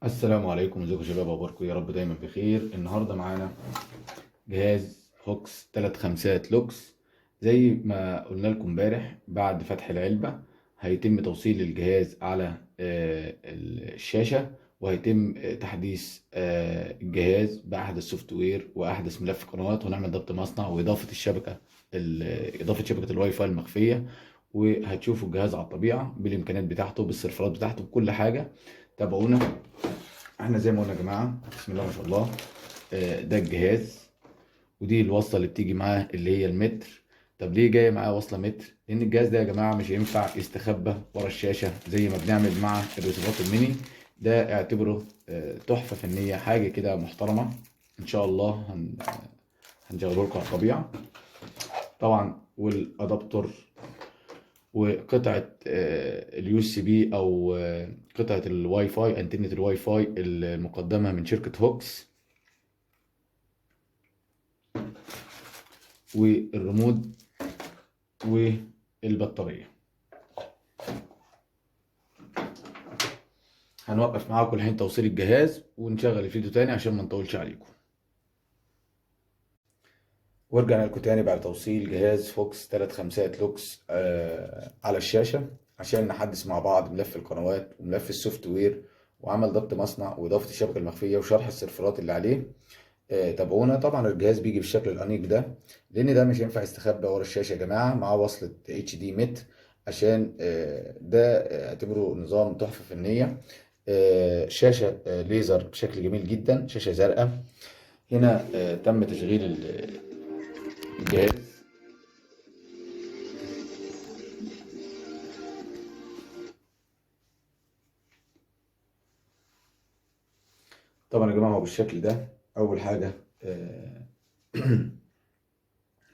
السلام عليكم، ازيكم يا شباب؟ اخباركم يا رب دايما بخير. النهارده معانا جهاز هوكس 3 خمسات لوكس. زي ما قلنا لكم امبارح، بعد فتح العلبة هيتم توصيل الجهاز على الشاشة، وهيتم تحديث الجهاز بأحدث السوفت وير وأحدث ملف قنوات، ونعمل ضبط مصنع وإضافة إضافة شبكة الواي فاي المخفية. وهتشوفوا الجهاز على الطبيعة بالإمكانيات بتاعته، بالسيرفرات بتاعته، بكل حاجة. تابعونا. احنا زي ما قلنا يا جماعه، بسم الله ما شاء الله. ده الجهاز، ودي الوصله اللي بتيجي معاه اللي هي المتر. طب ليه جايه معاه وصله متر؟ لان الجهاز ده يا جماعه مش هينفع يستخبى ورا الشاشه زي ما بنعمل مع الرسيفرات الميني. ده اعتبره تحفه فنيه، حاجه كده محترمه. ان شاء الله هنشغله لكم على الطبيعه طبعا. والادابتور وقطعة اليو اس بي او قطعة الواي فاي، انتنة الواي فاي المقدمة من شركة هوكس، والريموت والبطارية. هنوقف معاكم الحين توصيل الجهاز ونشغل الفيديو تاني عشان ما نطولش عليكم. ورجعنا لكم تاني بعد توصيل جهاز فوكس 3 خمسات لوكس على الشاشة، عشان نحدث مع بعض ملف القنوات وملف السوفت وير، وعمل ضبط مصنع وإضافة الشبكة المخفية وشرح السيرفرات اللي عليه. تابعونا. طبعا الجهاز بيجي بالشكل الأنيق ده، لأن ده مش هينفع يستخبى ورا الشاشة يا جماعة. معاه وصلة اتش دي متر، عشان ده اعتبره نظام تحفة فنية. شاشة ليزر بشكل جميل جدا، شاشة زرقاء. هنا تم تشغيل الجهاز. طبعا يا جماعة هو بالشكل ده. أول حاجة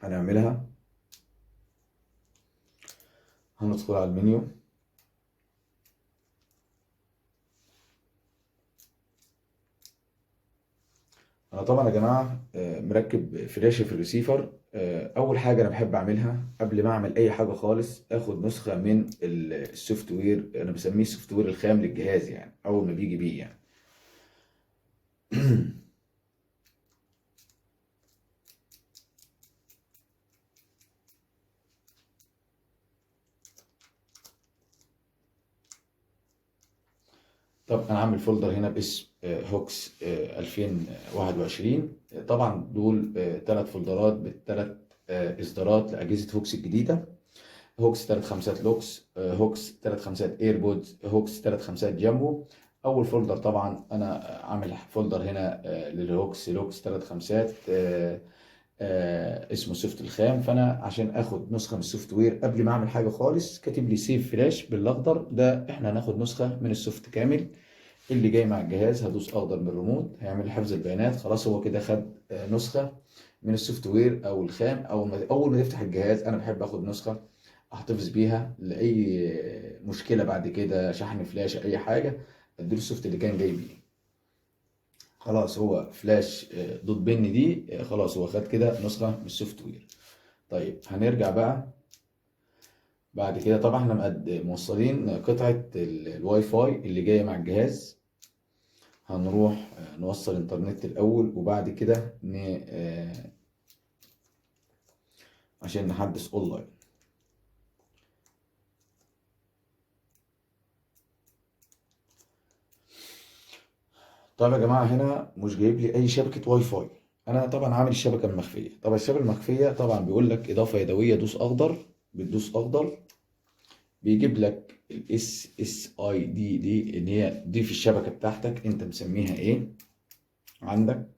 هنعملها، هندخل على المنيو. انا طبعا يا جماعه مركب فلاشه في الريسيفر. اول حاجه انا بحب اعملها قبل ما اعمل اي حاجه خالص، اخد نسخه من السوفت وير. انا بسميه السوفت وير الخام للجهاز، يعني اول ما بيجي بيه يعني. طب انا عامل فولدر هنا باسم هوكس 2021. طبعا دول 3 فولدرات بالثلاث اصدارات لاجهزه هوكس الجديده: هوكس 3 خمسات لوكس، هوكس 3 خمسات ايربودز، هوكس 3 خمسات جامبو. اول فولدر طبعا انا عامل فولدر هنا للهوكس لوكس 3 خمسات، اسمه سوفت الخام. فانا عشان اخد نسخه من السوفت وير قبل ما اعمل حاجه خالص، كاتب لي سيف فلاش بالاخضر ده. احنا هناخد نسخه من السوفت كامل اللي جاي مع الجهاز. هدوس اخضر من الريموت، هيعمل حفظ البيانات. خلاص هو كده خد نسخه من السوفت وير او الخام. اول ما تفتح الجهاز انا بحب اخد نسخه احتفظ بيها لاي مشكله بعد كده، شحن فلاش اي حاجه، اديله السوفت اللي كان جاي بيه. خلاص هو فلاش دوت بن دي خلاص هو خد كده نسخه من السوفت وير. طيب هنرجع بقى. بعد كده طبعا احنا موصلين قطعه الواي فاي اللي جايه مع الجهاز. هنروح نوصل انترنت الاول، وبعد كده عشان نحدث اونلاين. طيب يا جماعه هنا مش جايب لي اي شبكه واي فاي. انا طبعا عامل الشبكه المخفيه. طبعا الشبكه المخفيه طبعا بيقول لك اضافه يدويه، دوس اخضر. بتدوس اخضر بيجيب لك الاس اس اي دي اللي هي دي في الشبكه بتاعتك، انت مسميها ايه عندك.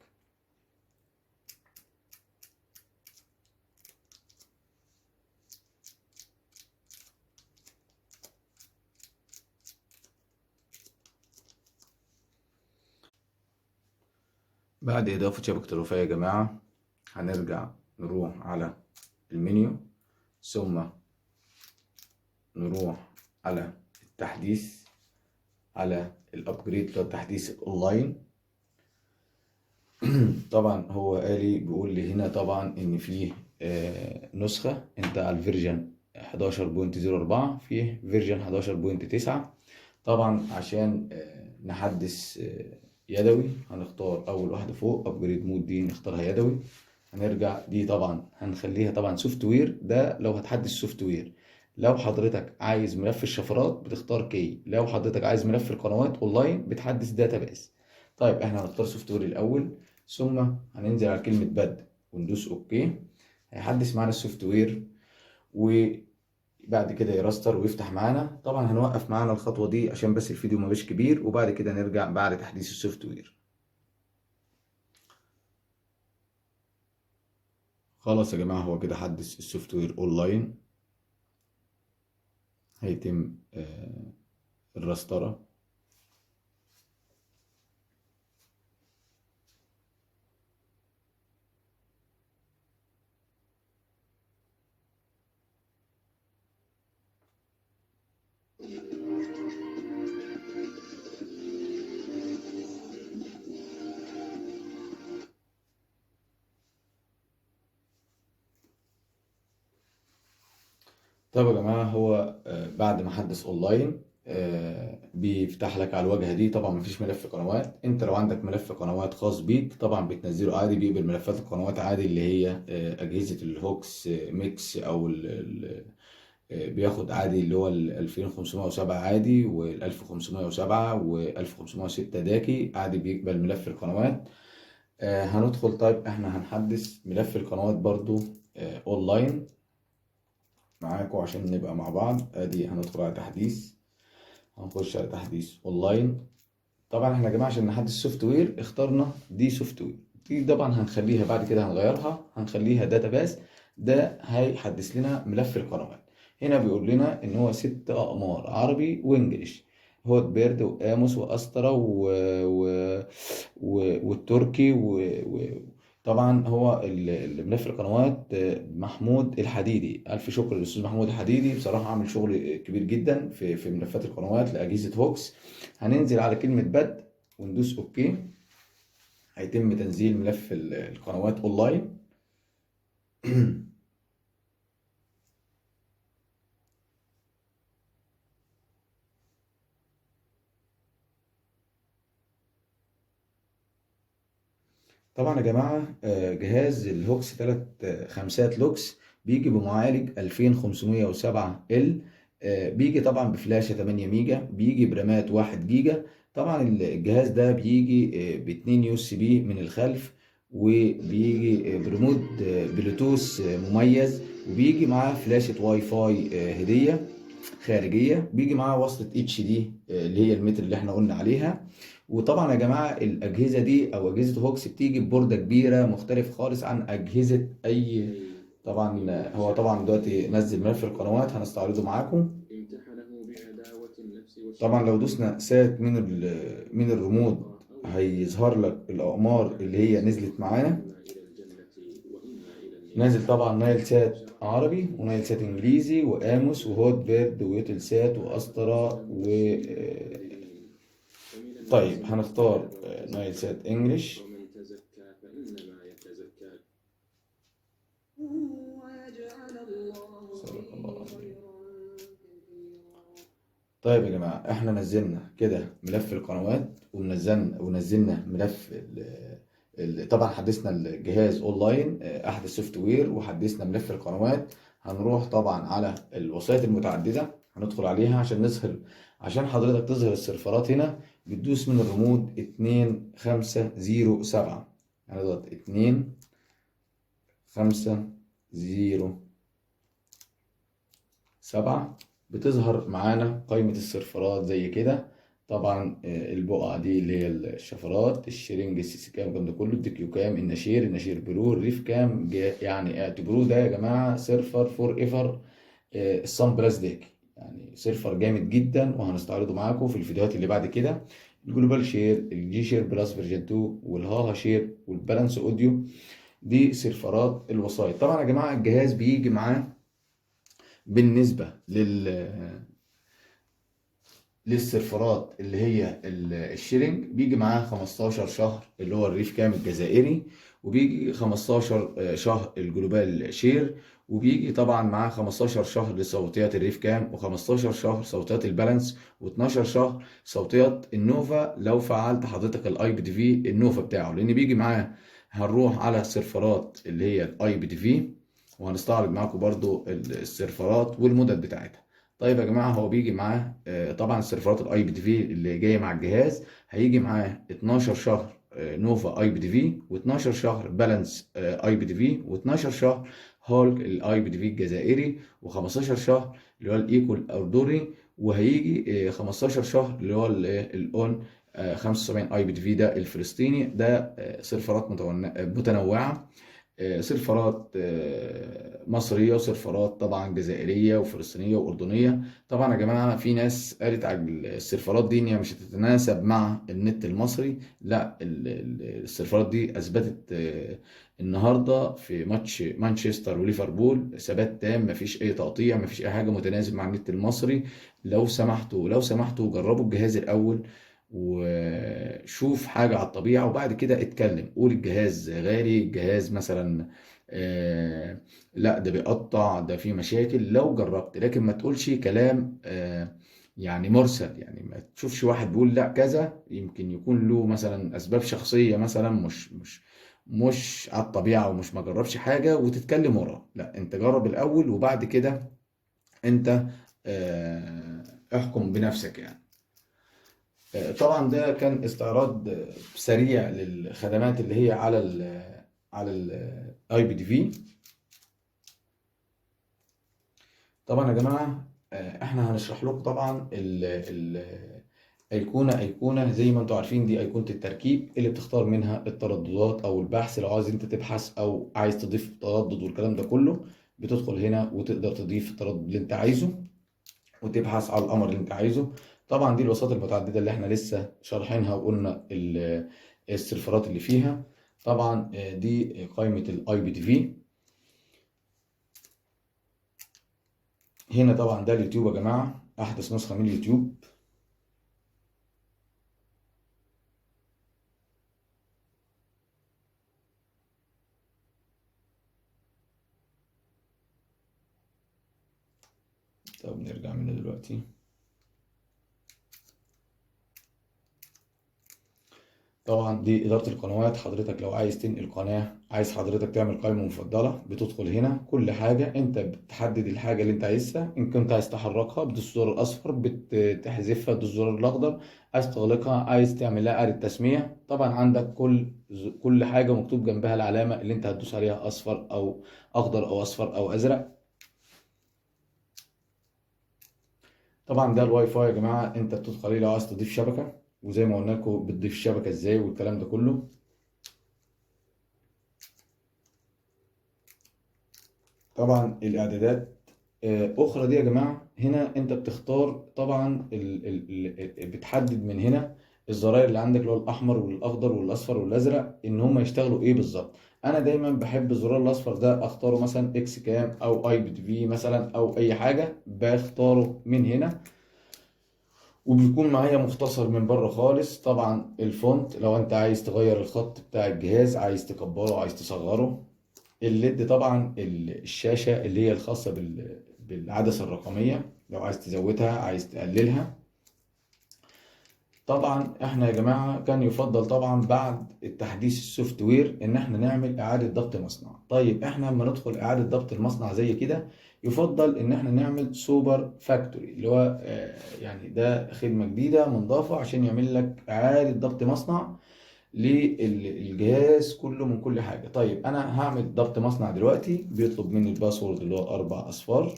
بعد اضافه شبكه الرفاهيه يا جماعه، هنرجع نروح على المنيو، ثم نروح على التحديث، على الابجريد اللي هو التحديث الاونلاين. طبعا هو قالي بيقول لي هنا طبعا ان فيه نسخة انت على الفيرجن 11.04، فيه فيرجن 11.9. طبعا عشان نحدث يدوي هنختار اول واحده فوق ابجريد مود، دي نختارها يدوي. هنرجع دي طبعا هنخليها طبعا سوفت وير، ده لو هتحدث سوفت وير. لو حضرتك عايز ملف الشفرات بتختار كي، لو حضرتك عايز ملف القنوات اونلاين بتحدث داتابيس. طيب احنا هنختار سوفت وير الاول، ثم هننزل على كلمه بدء وندوس اوكي. هيحدث معانا السوفت وير، وبعد كده يراستر ويفتح معانا. طبعا هنوقف معانا الخطوه دي عشان بس الفيديو ما بقاش كبير، وبعد كده نرجع بعد تحديث السوفت وير. خلاص يا جماعه، هو كده حدث السوفت وير اونلاين. هيتم الرستره. طيب يا جماعة، هو بعد ما حدث اونلاين بيفتح لك على الواجهة دي. طبعا مفيش ملف قنوات. انت لو عندك ملف قنوات خاص بيك طبعا بتنزله عادي، بيقبل ملفات القنوات عادي، اللي هي أجهزة الهوكس ميكس او بياخد عادي اللي هو ال 2507 عادي، وال 1507 وال 1506 داكي عادي، بيقبل ملف القنوات. هندخل. طيب احنا هنحدث ملف القنوات برضو اونلاين معاكم عشان نبقى مع بعض. ادي هندخل على تحديث، هنخش على تحديث اونلاين. طبعا احنا يا جماعه عشان نحدث سوفت وير اخترنا دي سوفت وير، دي طبعا هنخليها بعد كده هنغيرها، هنخليها داتاباس. ده هيحدث لنا ملف القنوات. هنا بيقول لنا ان هو 6 اقمار عربي وانجليش، هوت بيرد وقاموس واسترا والتركي طبعا هو الملف القنوات محمود الحديدي. الف شكر للاستاذ محمود الحديدي، بصراحه عامل شغل كبير جدا في ملفات القنوات لاجهزه هوكس. هننزل على كلمه بدء وندوس اوكي. هيتم تنزيل ملف القنوات اونلاين. طبعا يا جماعة جهاز الهوكس 3 خمسات لوكس بيجي بمعالج 2507 ال، بيجي طبعا بفلاشة 8 ميجا، بيجي برامات 1 جيجا. طبعا الجهاز ده بيجي باتنين يو اس بي من الخلف، وبيجي بريموت بلوتوث مميز، وبيجي معاه فلاشة واي فاي هدية خارجية، بيجي معاه وصلة اتش دي اللي هي المتر اللي احنا قلنا عليها. وطبعا يا جماعه الاجهزه دي او اجهزه هوكس بتيجي ببورده كبيره مختلف خالص عن اجهزه اي. طبعا هو طبعا دلوقتي نزل ملف القنوات هنستعرضه معاكم. طبعا لو دوسنا سات من الريموت هيظهر لك الاقمار اللي هي نزلت معانا. نازل طبعا نايل سات عربي ونايل سات انجليزي واموس وهوت بيرد ويوتل سات واسترا طيب هنختار نايل سات انجلش. صدق الله العظيم. طيب يا جماعة، احنا نزلنا كده ملف القنوات ونزلنا ملف طبعا حدثنا الجهاز اونلاين احدث سوفت وير، وحدثنا ملف القنوات. هنروح طبعا على الوسائط المتعددة، هندخل عليها عشان نظهر، عشان حضرتك تظهر السيرفرات. هنا بتدوس من الريموت 2507، هنضغط 2507 بتظهر معانا قائمة السيرفرات زي كده. طبعا البقعة دي اللي هي الشفرات، الشيرنج، السي سي كام، الكلام ده كله، الديكيو كام، النشير برو، الريف كام. يعني اعتبروه ده يا جماعة سيرفر فور ايفر الصن بلاس ديك، يعني سيرفر جامد جدا، وهنستعرضه معاكم في الفيديوهات اللي بعد كده. الجلوبال شير، الجي شير بلس فيرجن 2، والهاها شير، والبالانس اوديو، دي سيرفرات الوسائط. طبعا يا جماعة الجهاز بيجي معاه بالنسبة للسيرفرات اللي هي الشيرنج، بيجي معاه 15 شهر اللي هو الريف كام الجزائري، وبيجي 15 شهر الجلوبال شير، وبيجي طبعا معاه 15 شهر لصوتيات الريف كام، و15 شهر صوتيات البالانس، و12 شهر صوتيات النوفا لو فعلت حضرتك الاي بي دي في النوفا بتاعه، لان بيجي معاه. هنروح على السيرفرات اللي هي الاي بي دي في، وهنستعرض معاكم برضو السيرفرات والمدد بتاعتها. طيب يا جماعه، هو بيجي معاه طبعا السيرفرات الاي بي دي في اللي جايه مع الجهاز هيجي معاه 12 شهر نوفا اي بي دي في، و12 شهر بالانس اي بي دي في، و12 شهر هولك الاي بي دي في الجزائري، و15 شهر اللي هو الايكو الاردني، وهيجي 15 شهر اللي هو الاون 75 اي بي دي في ده الفلسطيني. ده سيرفرات متنوعه، سيرفرات مصرية، وسيرفرات طبعا جزائرية وفلسطينية وأردنية. طبعا يا جماعة في ناس قالت على السيرفرات دي إن هي مش هتتناسب مع النت المصري. لا، السيرفرات دي أثبتت النهاردة في ماتش مانشستر وليفربول ثبات تام، مفيش أي تقطيع، مفيش أي حاجة متناسب مع النت المصري. لو سمحتوا جربوا الجهاز الأول، وشوف حاجة على الطبيعة، وبعد كده اتكلم. قول الجهاز غالي، الجهاز مثلا لا ده بيقطع، ده فيه مشاكل، لو جربت. لكن ما تقولش كلام يعني مرسل. يعني ما تشوفش واحد بيقول لا كذا، يمكن يكون له مثلا أسباب شخصية، مثلا مش على الطبيعة، ومش ما جربش حاجة وتتكلم وراه. لا، انت جرب الأول، وبعد كده انت احكم بنفسك يعني. طبعا ده كان استعراض سريع للخدمات اللي هي على الاي بي دي في. طبعا يا جماعه، احنا هنشرح لكم طبعا ايقونه زي ما انتم عارفين. دي ايقونه التركيب اللي بتختار منها الترددات او البحث. لو عايز انت تبحث او عايز تضيف تردد والكلام ده كله، بتدخل هنا وتقدر تضيف التردد اللي انت عايزه، وتبحث على القمر اللي انت عايزه. طبعا دي الوسائط المتعدده اللي احنا لسه شارحينها، وقلنا السيرفرات اللي فيها. طبعا دي قائمه الاي بي تي في. هنا طبعا ده اليوتيوب يا جماعه، احدث نسخه من اليوتيوب. طب نرجع منه دلوقتي. طبعا دي إدارة القنوات. حضرتك لو عايز تنقل قناة، عايز حضرتك تعمل قائمة مفضلة، بتدخل هنا كل حاجة انت بتحدد الحاجة اللي انت عايزها. ان كنت عايز تحركها بتدوس الزر الأصفر، بتحذفها بتدوس الزر الأخضر، عايز تغلقها، عايز تعمل لها إعادة تسمية. طبعا عندك كل حاجة مكتوب جنبها العلامة اللي انت هتدوس عليها، أصفر أو أخضر أو أصفر أو أزرق. طبعا ده الواي فاي يا جماعة، انت بتدخل عليه لو عايز تضيف شبكة، وزي ما قلنا لكم بتضيف الشبكة ازاي والكلام ده كله. طبعا الاعدادات اخرى دي يا جماعه، هنا انت بتختار طبعا بتحدد من هنا الزراير اللي عندك، اللي هو الاحمر والاخضر والاصفر والازرق، ان هم يشتغلوا ايه بالظبط. انا دايما بحب الزرار الاصفر ده اختاره، مثلا اكس كام او اي بي تي في مثلا، او اي حاجه بختاره من هنا. وبيكون معايا مختصر من بره خالص. طبعا الفونت لو انت عايز تغير الخط بتاع الجهاز، عايز تكبره عايز تصغره. الليد طبعا الشاشة اللي هي الخاصة بالعدسة الرقمية، لو عايز تزودها عايز تقللها. طبعا احنا يا جماعة كان يفضل طبعا بعد التحديث السوفت وير ان احنا نعمل اعادة ضبط مصنع. طيب احنا لما ندخل اعادة ضبط المصنع زي كده، يفضل ان احنا نعمل سوبر فاكتوري، اللي هو يعني ده خدمة جديدة منضافة عشان يعمل لك اعادة ضبط مصنع للجهاز كله من كل حاجة. طيب أنا هعمل ضبط مصنع دلوقتي، بيطلب مني الباسورد اللي هو 4 أصفار.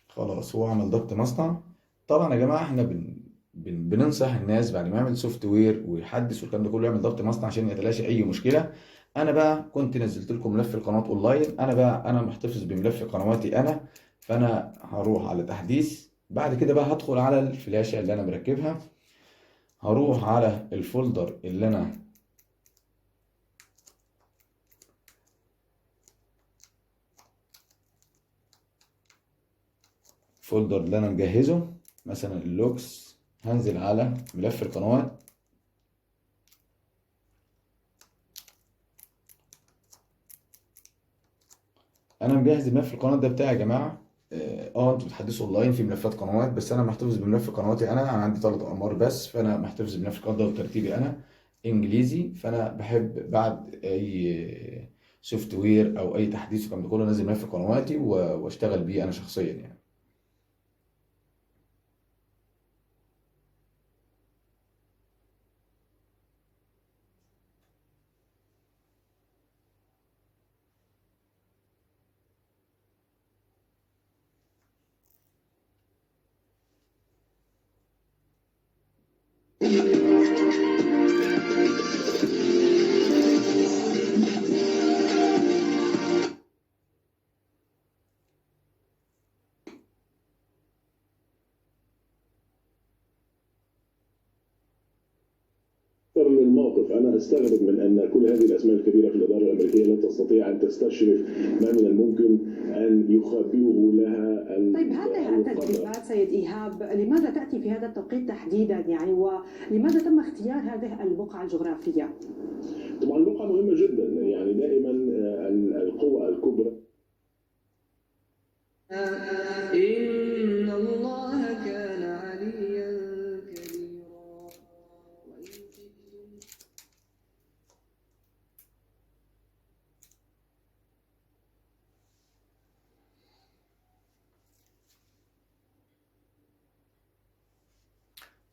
خلاص هو عمل ضبط مصنع. طبعا يا جماعة احنا بننصح الناس بعد ما يعمل سوفت وير ويحدث والكلام ده كله، يعمل ضبط مصنع عشان يتلاشى أي مشكلة. أنا بقى كنت نزلت لكم ملف القنوات أونلاين. أنا محتفظ بملف قنواتي أنا. فأنا هروح على تحديث، بعد كده بقى هدخل على الفلاشة اللي أنا مركبها، هروح على الفولدر اللي أنا مجهزه، مثلا اللوكس. هنزل على ملف القنوات، مجهز ملف القناه ده بتاعي يا جماعه. انتوا بتحدثوا اونلاين في ملفات قنوات، بس انا محتفظ بملف قنواتي. انا عندي 3 اقمار بس، فانا محتفظ بملف القناه ده وترتيبي انا انجليزي. فانا بحب بعد اي سوفت وير او اي تحديث والكلام ده كله انزل ملف قنواتي واشتغل بيه انا شخصيا يعني. من الموقف أنا أستغرب من أن كل هذه الأسماء الكبيرة في الإدارة الأمريكية لا تستطيع أن تستشرف ما من الممكن أن يخبئه لها طيب هذه التدريبات سيد إيهاب لماذا تأتي في هذا التوقيت تحديدا يعني، ولماذا تم اختيار هذه البقعة الجغرافية؟ طبعا بقعة مهمة جدا، يعني دائما القوى الكبرى إن الله كان عليا كبيرا.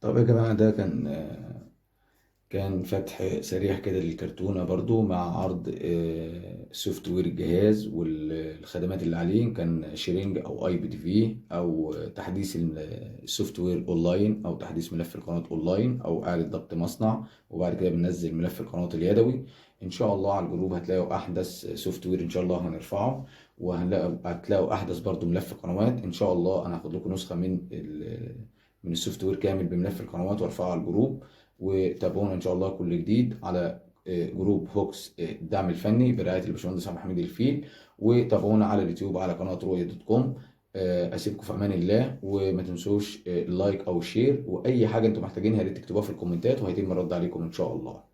طب يا جماعه ده كان فتح سريع كده للكرتونة برضو مع عرض سوفت وير الجهاز والخدمات اللي عليه. كان شيرينج او اي بي دي في او تحديث السوفت وير اونلاين او تحديث ملف القناة اونلاين او اعادة ضبط مصنع. وبعد كده بننزل ملف القناة اليدوي. ان شاء الله على الجروب هتلاقوا احدث سوفت وير ان شاء الله هنرفعه، هتلاقوا احدث برضو ملف قنوات ان شاء الله. انا هاخد لكم نسخة من السوفت وير كامل بملف القنوات وارفعه على الجروب. وتابعونا ان شاء الله كل جديد على جروب هوكس الدعم الفني برعايه الباشمهندس عبد الحميد الفيل. وتابعونا على اليوتيوب على قناه رؤية دوت كوم. اسيبكم في امان الله، وما تنسوش اللايك او الشير، واي حاجه انتم محتاجينها يا ريت تكتبوها في الكومنتات وهيتم الرد عليكم ان شاء الله.